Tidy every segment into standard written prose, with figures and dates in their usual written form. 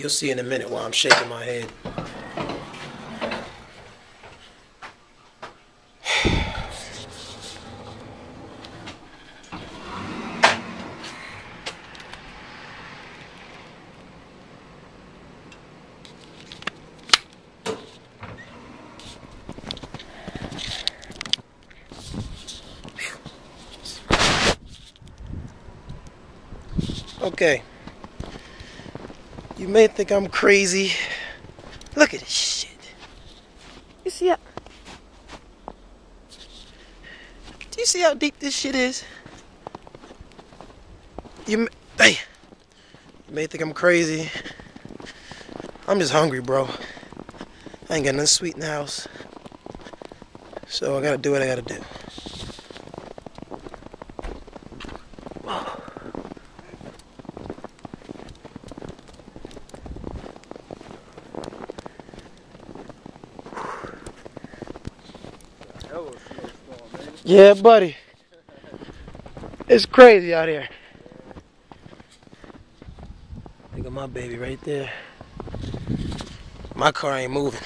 You'll see in a minute while I'm shaking my head. Okay. You may think I'm crazy. Look at this shit. You see how... Do you see how deep this shit is? You may think I'm crazy. I'm just hungry, bro. I ain't got nothing sweet in the house. So I gotta do what I gotta do. Yeah, buddy. It's crazy out here. Look at my baby right there. My car ain't moving.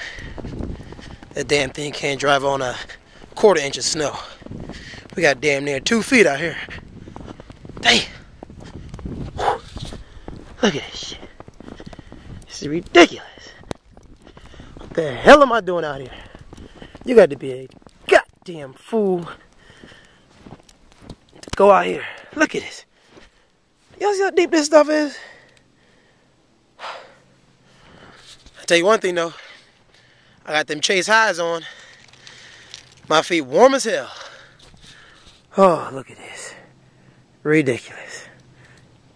That damn thing can't drive on a 1/4 inch of snow. We got damn near 2 feet out here. Damn. Look at this shit. This is ridiculous. What the hell am I doing out here? You got to be a goddamn fool to go out here. Look at this. Y'all see how deep this stuff is? I'll tell you one thing though. I got them Chase highs on. My feet warm as hell. Oh, look at this. Ridiculous.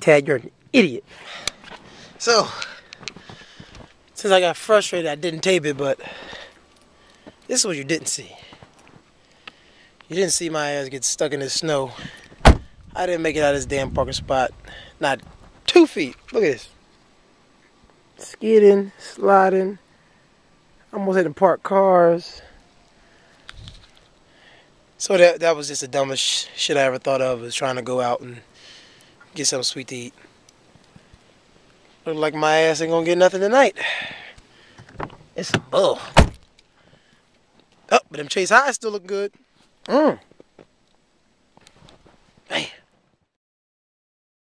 Tad, you're an idiot. So, since I got frustrated, I didn't tape it, but this is what you didn't see. You didn't see my ass get stuck in the snow. I didn't make it out of this damn parking spot. Not 2 feet. Look at this. Skidding, sliding. Almost hitting parked cars. So that was just the dumbest shit I ever thought of, was trying to go out and get something sweet to eat. Look like my ass ain't gonna get nothing tonight. It's some bull. Oh, but them Chase highs still look good.